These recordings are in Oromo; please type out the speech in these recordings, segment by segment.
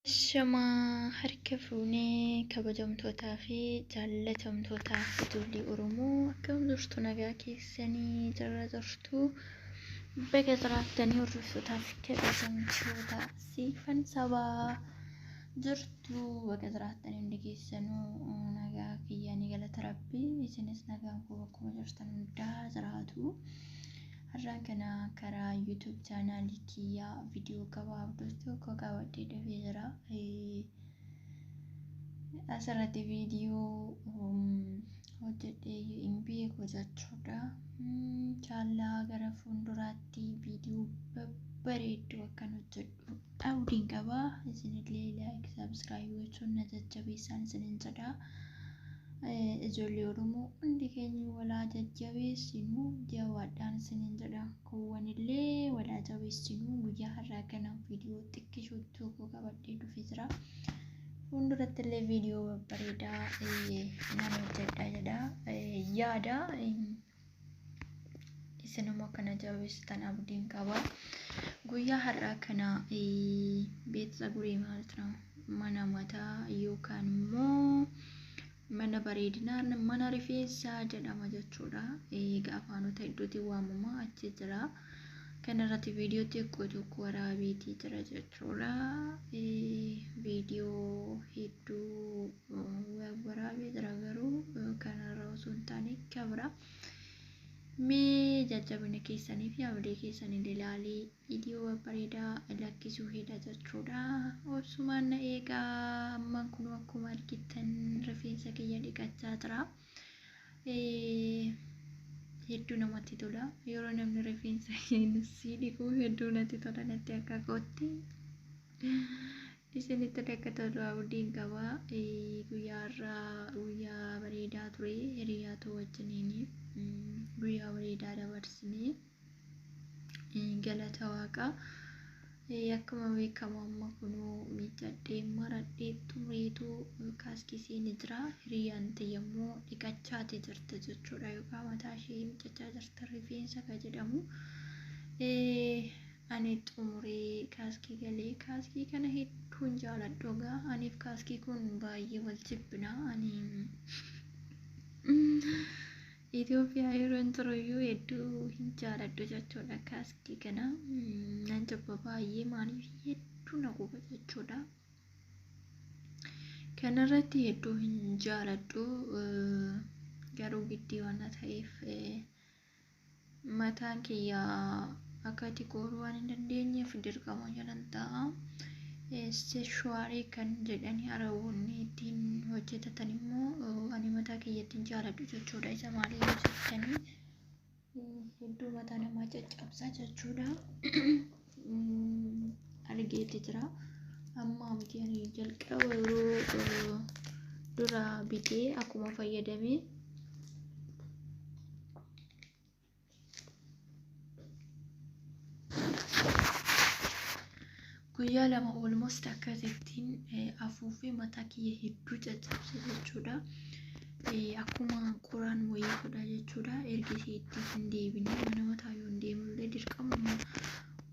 Shamaa harka fuunee kabajamtootaa fi jaallatamtootaa ijoollee Oromoo akkam jirtu nagaa keessanii jirra jirtu baga jiraattanii hordofootaaf kabajamtoota siifan sabaa jirtu baga jiraattanii hundi keessanuu nagaa kiyyaanii galata rabbii isinis nagaan koo bakkuma jirtan hundaa jiraatu. Har'aan kana karaa YouTube channel kiyya video gabaabduu tokko qabadhee dhufee jira. Asirratti video hojjedhee hin beeku jechuudha. Chaalaa gara fuulduraatti video babbareedduu akkan hojjedhu abdiin qaba. Isinillee like subscribe gochuun na jajjabeessaa isiniin jedha. Ijoollee Oromoo hundi keenya walaa jajjabeessinu jawaadhaan isiniin jedha. Kuuwwanillee walaa jabeessinu guyyaa har'aa kana viidiyoo xiqqishuu tokko qabadhee dhufee jira. Fuulduratti illee viidiyoo babbareedaa nama hojjedha jedha. Yaada isinimmoo akkana jabeessitan abdiin qaba. Guyyaa har'aa kana beeksisa gurii maaltu mana mataa yookaan immoo mana bareedinaa mana rifeensaa jedhama jechuudha. Afaanota hedduutiin waamama achi jira. Kanarratti viidiyoo xiqqoo tokko waraabeetii jira jechuudha. Viidiyoo hedduu waraabee jira garuu kanarra osoo hin taane kabira. Mee jajjabina keessanii fi abdii keessanii ilaalee viidiyoo babbareedaa lakkisuu hedha jechuudha. Obsumaan na eegaa ammaan kun akkuma argitan rifeensa kiyya dhiqachaa jira. Hedduu namatti tola. Yeroo namni rifeensa si dhiqu hedduu natti tola natti akka kootti. Isinitti akka tolu abdiin qaba. Guyyaa har'aa guyyaa bareedaa ture hiriyaa ta'u wajjiniin guyyaa bareedaa dabarsinee galata waaqaa. Akkuma beekamu amma kunuu miidhagdee maradhee tureetu kaaskisiin jira. Hiriyaan ta'e immoo dhiqachaati jirti jechuudha yookaan mataa ishee miiccachaa jirti rifeensa kan jedhamu. Ani xumuree kaaskii galee kaaskii kana hedduun jaaladhu egaa aniif kaaskii kun baay'ee wal jibbina. Itoophiyaa yeroo turuyyuu hedduu hin jaaladhu jechuudha kaaskii kana. Nan jibba baay'ee maaliif hedduu na guba jechuudha. Kanarratti hedduu hin jaaladhu garuu giddii waan ta'eef mataan kiyya akka xiqqooruu waan hin dandeenyeef dirqama jalan ta'a. Seshuwaarii kan jedhanii araboonni ittiin hojjetatan immoo ani mataa kiyyatti hin jaaladhu jechuudha. Isa maaliif hojjetanii hedduu mataa namaa caccabsaa jechuudha. Argeetti jira. Amma miti ani jalqaba yeroo dura bitee akkuma fayyadamee guyyaa lama almost akkasittiin afuufee mataa kiyya hedduu caccabse jechuudha. Akkuma qoraan wayii godha jechuudha. Ergisii itti hin deebine mana mataa yoo hin deemullee dirqama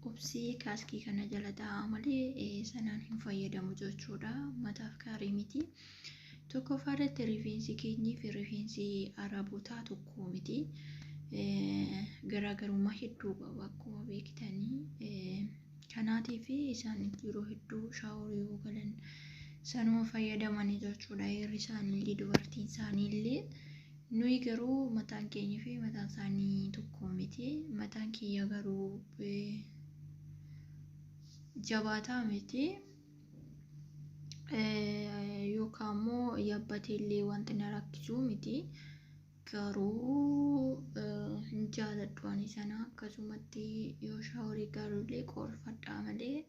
obsee kaaskii kana jala taa'aa malee sanaan hin fayyadamu jechuudha. Mataaf gaarii miti. Tokkoffaarratti rifeensi keenyii fi rifeensi arabootaa tokko miti. Garaagarummaa hedduu qaba akkuma beektanii. Kanaatiif isaan yeroo hedduu shaaworii yoo galan sanuma fayyadamanii jechuudha. Yeroo isaaniillee dubartiin isaaniillee nuyi garuu mataan keenya fi mataan isaanii tokko miti. Mataan kiyya garuu jabaataa miti. Yookaan immoo yaabbateellee wanti na rakkisuu miti. Garuu hin jaaladhu ani sana akkasumatti yoo shaaworii galuullee qorfadhaa malee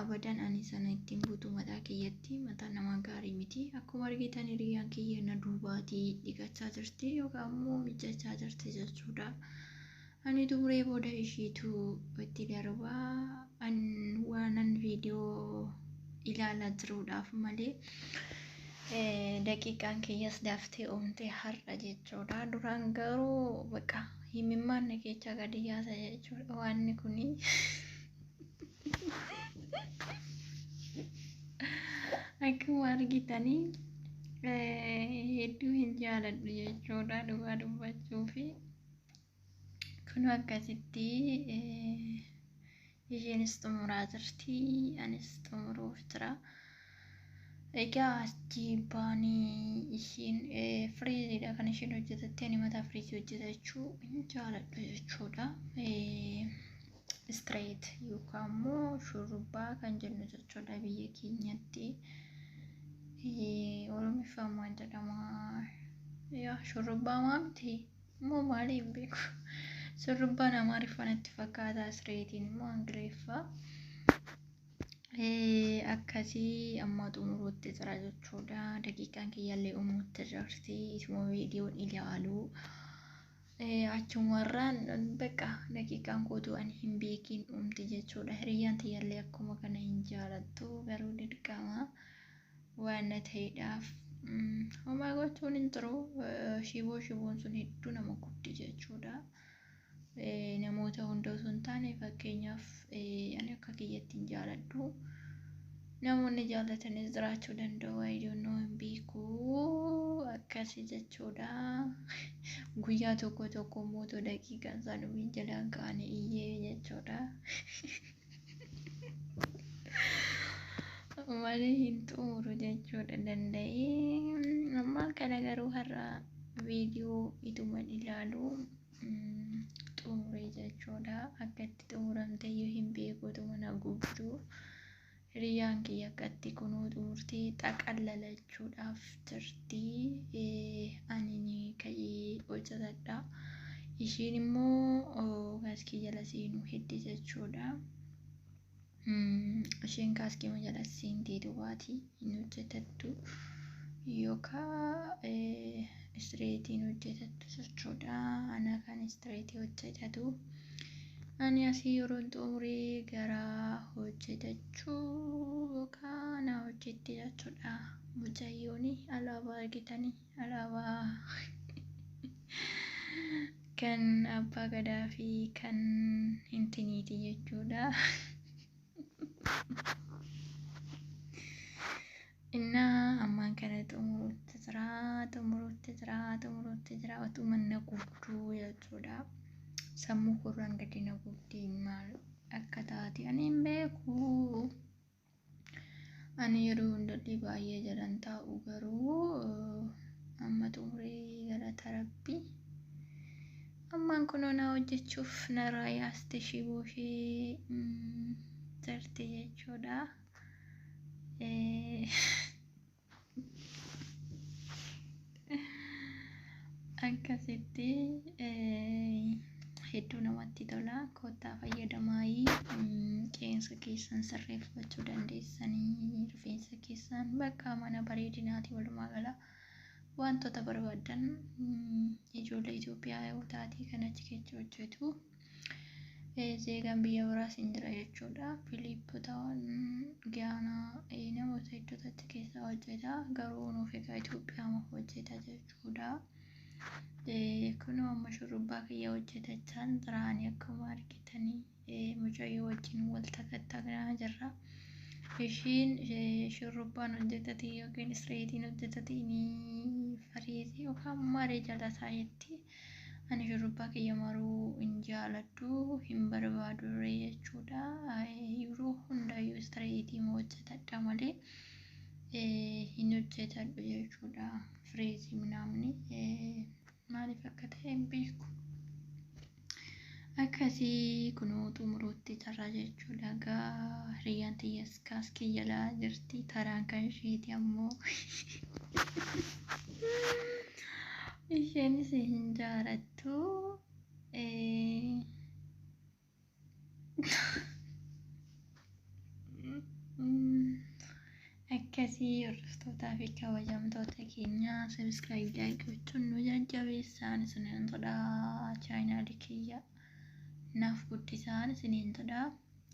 abadan ani sana ittiin buutu mataa kiyyatti mataa nama gaarii miti. Akkuma argitan hiriyaan kiyya na duubaatii dhiqachaa jirti yookaan immoo miiccachaa jirti jechuudha. Ani xumuree booda ishiitu itti darbaa waanan viidiyoo ilaalaa jiruudhaaf malee. Daqiiqaan kiyyas daftee oomtee har'a jechuudha. Duraan garuu bakka himimmaan keessa gadi yaasa jechuudha. Waanni kuni akkuma argitanii hedduu hin jaaladhu jechuudha dhugaa dubbachuu fi kun akkasitti isheenis xumuraa jirti anis xumuruuf jira. Egaa jibbanii isheen firiiziidha kan isheen hojjetatte ani mataa firiizii hojjetachuu hin jaaladhu jechuudha. Straight yookaan immoo shurrubbaa kan jennu jechuudha biyya keenyatti. Oromiffaan maal jedhama? Yaa shurrubbaa maalti? Immoo maaliif beeku? Shurrubbaan Amaariffaan itti fakkaata, straightiin immoo Ingiliffaa. Akkasii amma xumuruutti jira jechuudha. Daqiiqaan kiyyaallee umuutti jirti. Isuma viidiyoon ilaalu. Achumarraan bakka daqiiqaan kootu ani hin beekin dhumti jechuudha. Hiriyyaan tiyyaallee akkuma kana hin jaalattu garuu dirqama waan ta'eedhaaf homaa gochuun hin jiru. Shiboon sun hedduu nama guddi jechuudha. Namoota hunda osoo hin taane fakkeenyaaf ani akka kiyyatti hin jaaladhu. Namoonni jaallatanis jiraachuu danda'u. Waayidoo hin beeku akkasii jechuudha. Guyyaa tokko mootuu daqiiqaan isaanii jalaan ka'anii iyyee jechuudha. Malee hin xumuru jechuudha danda'ee. Amma kana garuu har'a viidiyoo ituman ilaalu xumuree jechuudha. Akka itti xumuramte iyyuu hin beeku mana gubduu. Hiriyyaan kiyya akkatti kunuu xumurtee xaqallalachuudhaaf jirti. Ani ka'ee hojjetadha. Isheen immoo kaaskii jala seenuu heddi jechuudha. Isheen kaaskii jala seentee duwwaati hin hojjetattu yookaan straightiin hojjetattu jechuudha. Ana kan straightii hojjetatu. Ani asii yeroo xumuree gara hojjetachuu yookaan hojjetti jechuudha. Mucayyoon alaabaa argitanii alaabaa kan abbaa gadaa fi kan hintiniiti jechuudha. Innaa ammaan kana xumuruutti jira otuu manna gubduu jechuudha. Sammuu kurraan gadi na gubdii maal akka taate ani hin beeku. Ani yeroo hundallee baay'ee jalan taa'u garuu amma xumuree galata rabbii. Ammaan kunoo na hojjechuuf narraa yaaste shiboo ishee jirti jechuudha. Akkasitti hedduu namatti tola. Kottaa fayyadamaayi qeensa keessan sirreeffachuu dandeessanii rifeensa keessan bakka mana bareedinaati walumaa gala wantoota barbaadan ijoollee Itoophiyaa yoo taate kan achi keessa hojjetu. Zeegaan biyya biraas hin jira jechuudha. Filiippotaan Gaanaa namoota hedduutu achi keessa hojjeta garuu nuuf egaa Itoophiyaa hojjeta jechuudha. Kunoo amma shurrubbaa kiyya hojjetachaan jiraanii akkuma argitanii mucayyoo wajjin wal takattagnaa jirra. Ishiin shurrubbaan hojjetati yookiin straightiin hojjetati ni fariizii yookaan maree jalasaa jetti. Ani shurrubbaa kiyya maruu hin jaaladhu hin barbaadu jechuudha. Yeroo hundayyuu straightii hojjetadha malee hin hojjetadhu jechuudha. Firiizii minaamni maaliif akka ta'e hin beeku. Akkasii kunoo xumuruutti jira jechuudha. Hiriyyaan tiyyas kaaskii jalaa jirti. Taraan kan isheeti ammoo isheenis hin jaalattu. Akkasii hordoftootaa fi kabajamtoota keenya sabiskiraayib gochuun nu jajjabeessaan isiniin jedha. Chaayinaalii kiyya naaf guddisaan isiniin jedha.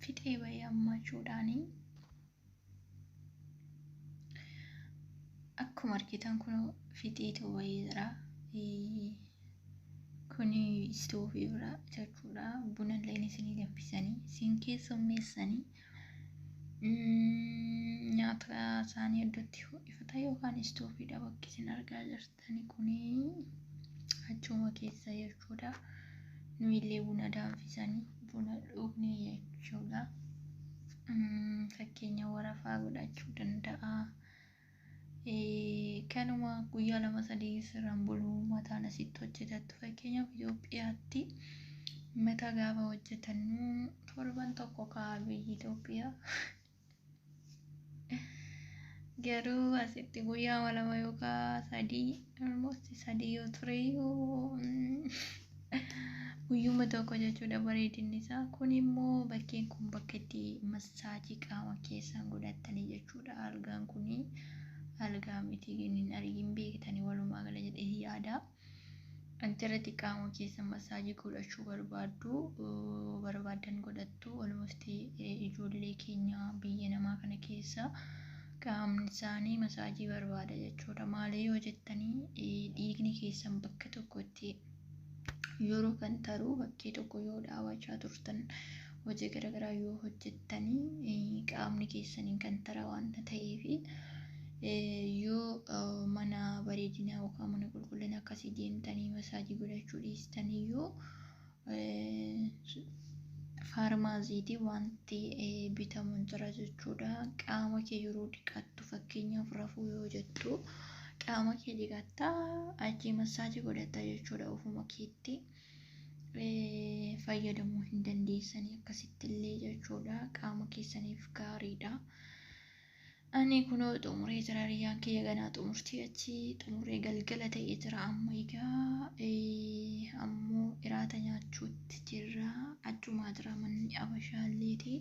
Fixee bayyaa ammachuudhaani. Akkuma argitan kun fixeetu bayii jira. Kuni istoofii bira jechuudha. Buna illee isinii danfisanii isin keessummeessanii nyaata isaanii iddootti ho'ifatan yookaan istoofiidha bakki isin argaa jirtani kuni achuma keessa jechuudha. Nuyillee buna danfisanii buna dhugne jechuudha. Fakkeenya warafaa godhachuu danda'a. Kanuma guyyaa 2-3 sirraan buluu mataan asitti hojjetattu fakkeenyaaf Itoophiyaatti mata gaafa hojjetannu torban tokko kaa biyya Itoophiyaa. Garuu asitti guyyaa 2 yookaan 3 almost 3 yoo ture guyyuma tokko jechuudha bareedinni isaa. Kun immoo bakkeen kun bakka itti masaajii qaama keessaan godhatanii jechuudha. Algaan kuni algaa miti ginin argin beektanii walumaa gala jedhee yaada. Antirratti qaama keessan masaajii godhachuu barbaadan godhattu almost ijoollee keenya biyya namaa kana keessa qaamni isaanii masaajii barbaada jechuudha. Maali yoo jettanii dhiigni keessan bakka tokkotti yeroo kan taru bakkee tokko yoo daawwachaa turtan hojii garaagaraa yoo hojjettanii qaamni keessaniin kan tara waan ta'eef yoo mana bareedinaa yookaan mana qulqullina akkasii deemtanii masaajii godhachuu dhiistanii yoo faarmaasiitii wanti bitamu jira jechuudha. Qaama kee yeroo dhiqattu fakkeenyaaf rafuu yoo jettu qaama kee dhiqattaa achi masaajii godhatta jechuudha. Ofuma keetti fayyadamuu hin dandeessanii akkasitti illee jechuudha. Qaama keessaniif gaariidha. Ani kunoo xumuree jira riyyaan kiyya ganaa xumurtii achi xumuree galgala ta'ee jira amma egaa ammoo iraata nyaachuutti jirra. Achumaa jira manni abashaalleeti.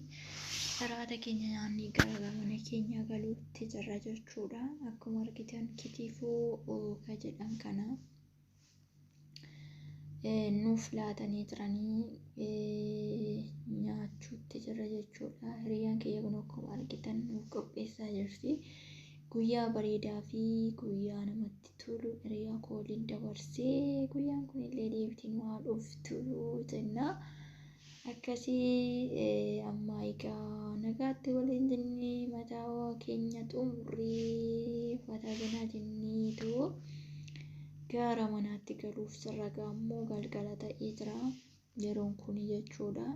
Iraata keenya nyaannee gara mana keenya galuutti jirra jechuudha. Akkuma argitan kitiifoo ka jedhan kana nuuf laatanii jiranii nyaachuutti jirra jechuudha. Hiriyyaan kiyya kun akkuma argitan nuuf qopheessaa jirti. Guyyaa bareedaa fi guyyaa namatti tolu hiriyaa koo waliin dabarsee guyyaan kun illee deebitiin waa dhuftu jenna. Akkasii amma egaa nagaatti waliin jennee mataa keenya xumurree uffata ganaa jenneetu gara manaatti galuuf sirra gaammoo galgala ta'ee jira yeroon kun jechuudha.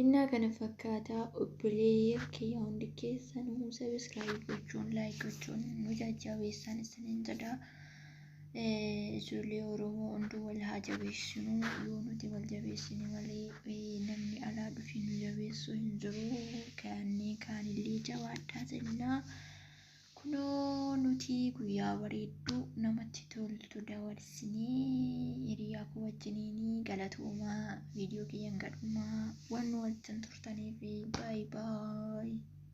Innaa kana fakkaata obbolee kiyya hundi keessan subscribe gochuun like gochuun nu jajjabeessan isiniin jedha. Ijoollee Oromoo hunduu wal haa jabeessinu. Yoo nuti wal jabeessine malee namni alaa dhufee nu jabeessu hin jiru. Kanneen kaanillee jabaadhaa jennaa. Kunoo nuti guyyaa bareedduu namatti toltu dabarsinee hiriyaa koo wajjiniin galatoomaa viidiyoo kiyyan gadhumaa waan nu wajjin turtaniif bye bye.